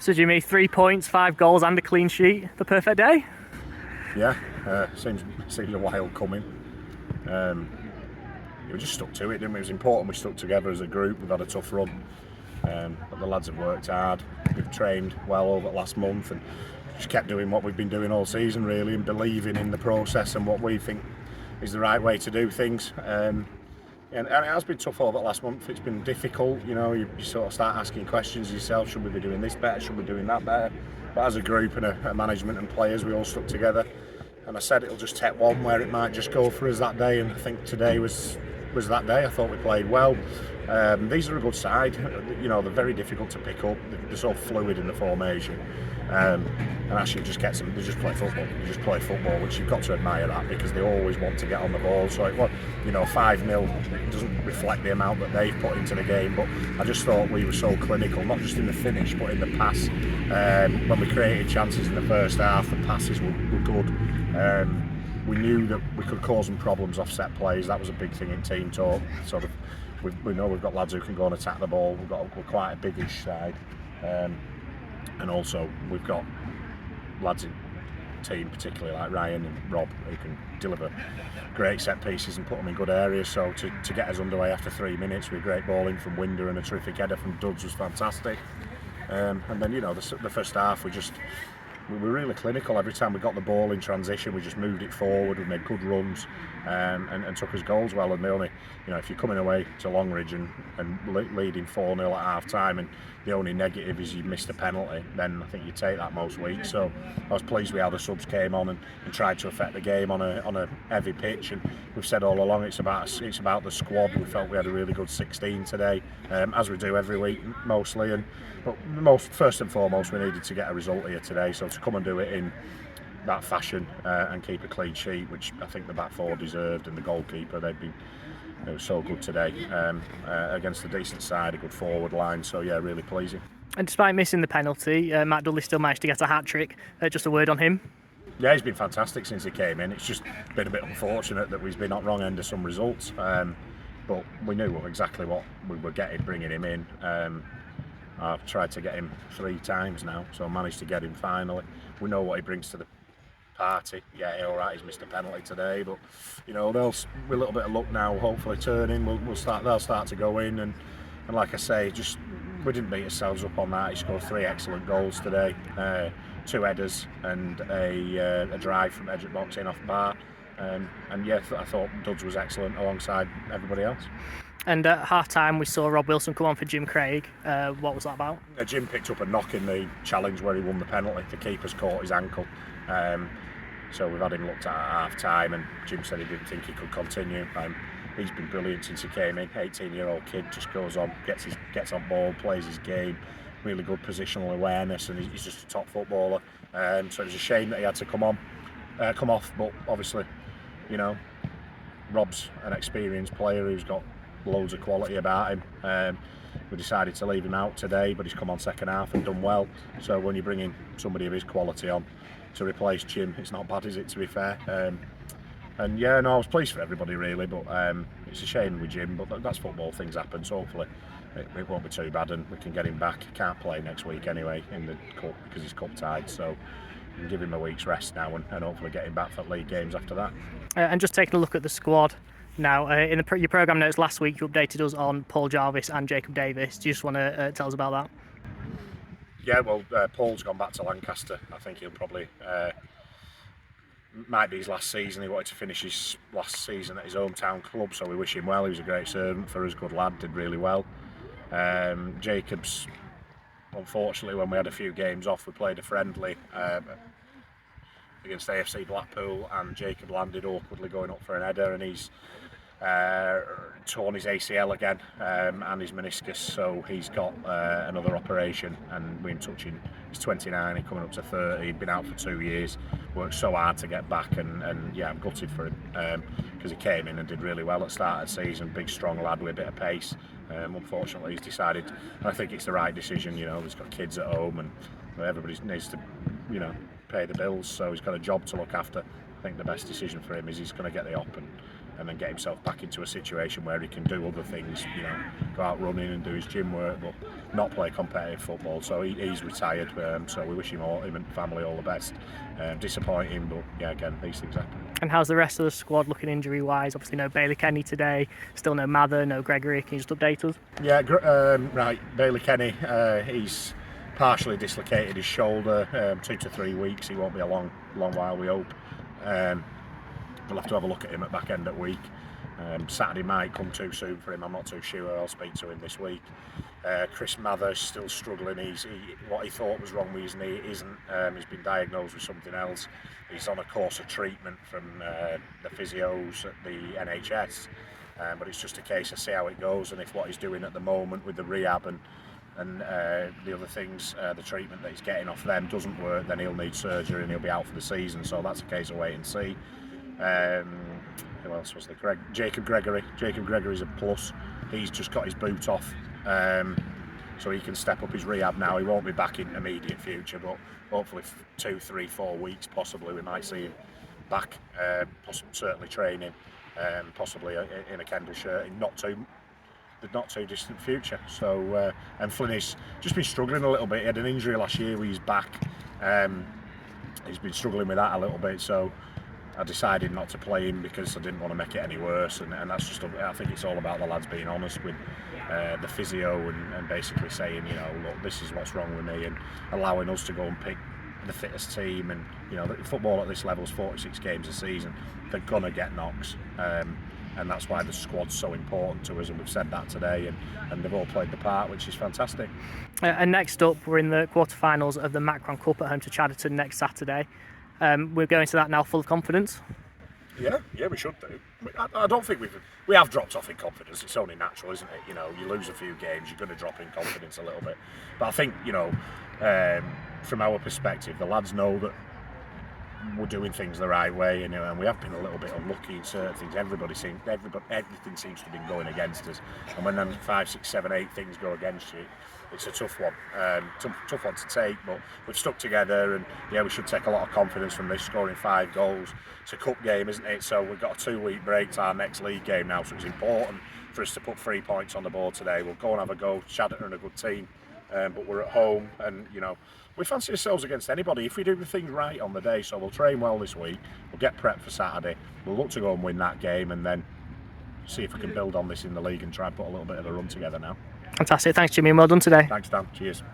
So Jimmy, 3 points, 5 goals and a clean sheet. The perfect day? Yeah, seems a while coming. We just stuck to it, didn't we? It was important we stuck together as a group. We've had a tough run, but the lads have worked hard. We've trained well over the last month and just kept doing what we've been doing all season really, and believing in the process and what we think is the right way to do things. And it has been tough over the last month. It's been difficult, you sort of start asking questions yourself. Should we be doing this better? Should we be doing that better? But as a group and a management and players, we all stuck together. And I said it'll just take one where it might just go for us that day, and I think today was that day. I thought we played well. These are a good side. They're very difficult to pick up. They're so fluid in the formation. And actually just gets them, they just play football. They just play football, which you've got to admire that, because they always want to get on the ball. So, 5-0 doesn't reflect the amount that they've put into the game, but I just thought we were so clinical, not just in the finish, but in the pass. When we created chances in the first half, the passes were good. We knew that we could cause them problems off set plays. That was a big thing in team talk. We know we've got lads who can go and attack the ball. We're quite a biggish side. And also we've got lads in team, particularly like Ryan and Rob, who can deliver great set pieces and put them in good areas. So to get us underway after 3 minutes with great ball in from Winder and a terrific header from Dudds was fantastic. And then the first half we were really clinical. Every time we got the ball in transition, we just moved it forward. We made good runs and took us goals well. And the only, if you're coming away to Longridge and leading 4-0 at half time, and the only negative is you missed a penalty, then I think you take that most weeks. So I was pleased with how the subs came on and tried to affect the game on a heavy pitch. And we've said all along it's about the squad. We felt we had a really good 16 today, as we do every week mostly. But first and foremost, we needed to get a result here today. So to come and do it in that fashion and keep a clean sheet, which I think the back four deserved, and the goalkeeper, it was so good today against a decent side, a good forward line. So yeah, really pleasing. And despite missing the penalty, Matt Dilly still managed to get a hat-trick. Just a word on him. Yeah, he's been fantastic since he came in. It's just been a bit unfortunate that we've been on wrong end of some results, but we knew exactly what we were getting bringing him in. I've tried to get him 3 times now, so I managed to get him finally. We know what he brings to the party. Yeah, all right, he's missed a penalty today, but with a little bit of luck now, hopefully turning, they'll start to go in, and like I say, we didn't beat ourselves up on that. He scored 3 excellent goals today, 2 headers and a drive from edge of box in off bar, and yeah, I thought Dudds was excellent alongside everybody else. And at half-time, we saw Rob Wilson come on for Jim Craig. What was that about? Jim picked up a knock in the challenge where he won the penalty. The keeper's caught his ankle. So we've had him looked at half-time, and Jim said he didn't think he could continue. He's been brilliant since he came in. 18-year-old kid, just goes on, gets on ball, plays his game. Really good positional awareness, and he's just a top footballer. So it was a shame that he had to come off. But obviously, Rob's an experienced player who's got loads of quality about him. We decided to leave him out today, but he's come on second half and done well. So when you bring in somebody of his quality on to replace Jim, it's not bad, is it, to be fair? And yeah, no, I was pleased for everybody really, but it's a shame with Jim, but that's football, things happen, so hopefully it won't be too bad and we can get him back. He can't play next week anyway in the cup because he's cup tied, so we can give him a week's rest now and hopefully get him back for league games after that. And just taking a look at the squad now, in your programme notes last week, you updated us on Paul Jarvis and Jacob Davis. Do you just want to tell us about that? Yeah, well, Paul's gone back to Lancaster. I think he'll probably might be his last season. He wanted to finish his last season at his hometown club, so we wish him well. He was a great servant for us, good lad, did really well. Jacob's, unfortunately, when we had a few games off, we played a friendly against AFC Blackpool, and Jacob landed awkwardly going up for an header, and he's torn his ACL again and his meniscus, so he's got another operation, and we're in touch. He's 29, he's coming up to 30. He'd been out for 2 years, worked so hard to get back, and yeah, I'm gutted for him because he came in and did really well at the start of the season. Big strong lad with a bit of pace. Unfortunately, he's decided, and I think it's the right decision. He's got kids at home, and everybody needs to pay the bills, so he's got a job to look after. I think the best decision for him is he's going to get the op and then get himself back into a situation where he can do other things, go out running and do his gym work, but not play competitive football. So he's retired, so we wish him and family all the best. Disappointing, but yeah, again, these things happen. And how's the rest of the squad looking injury-wise? Obviously no Bailey Kenny today, still no Mather, no Gregory. Can you just update us? Yeah, right, Bailey Kenny, he's partially dislocated his shoulder, 2 to 3 weeks. He won't be a long while, we hope. We'll have to have a look at him at back end of week. Saturday might come too soon for him, I'm not too sure. I'll speak to him this week. Chris Mather's still struggling. What he thought was wrong with his knee isn't. He's been diagnosed with something else. He's on a course of treatment from the physios at the NHS, but it's just a case of see how it goes, and if what he's doing at the moment with the rehab and the other things, the treatment that he's getting off them doesn't work, then he'll need surgery and he'll be out for the season. So that's a case of wait and see. Who else was there? Jacob Gregory. Jacob Gregory's a plus. He's just got his boot off, so he can step up his rehab now. He won't be back in immediate future, but hopefully 2, 3, 4 weeks possibly we might see him back, certainly training, possibly in a Kendal shirt in not too distant future. So and Flinney's just been struggling a little bit. He had an injury last year with his back. He's been struggling with that a little bit, so I decided not to play him because I didn't want to make it any worse, and that's just, I think it's all about the lads being honest with the physio and basically saying, look, this is what's wrong with me, and allowing us to go and pick the fittest team. And football at this level is 46 games a season. They're gonna get knocks, and that's why the squad's so important to us, and we've said that today, and they've all played the part, which is fantastic. And next up, we're in the quarterfinals of the Macron Cup at home to Chadderton next Saturday. We're going to that now full of confidence. Yeah, we should do. I don't think we have dropped off in confidence. It's only natural, isn't it? You lose a few games, you're going to drop in confidence a little bit. But I think, from our perspective, the lads know that we're doing things the right way, and we have been a little bit unlucky in certain things. Everything seems to have been going against us, and when then 5, 6, 7, 8 things go against you, it's a tough one, tough one to take. But we've stuck together, and yeah, we should take a lot of confidence from this, scoring 5 goals. It's a cup game, isn't it? So we've got a 2-week break to our next league game now, so it's important for us to put 3 points on the board today. We'll go and have a go. Chadderton are a good team, but we're at home, and we fancy ourselves against anybody if we do the things right on the day. So we'll train well this week, we'll get prepped for Saturday, we'll look to go and win that game, and then see if we can build on this in the league and try and put a little bit of a run together now. Fantastic, thanks Jimmy, and well done today. Thanks Dan, cheers.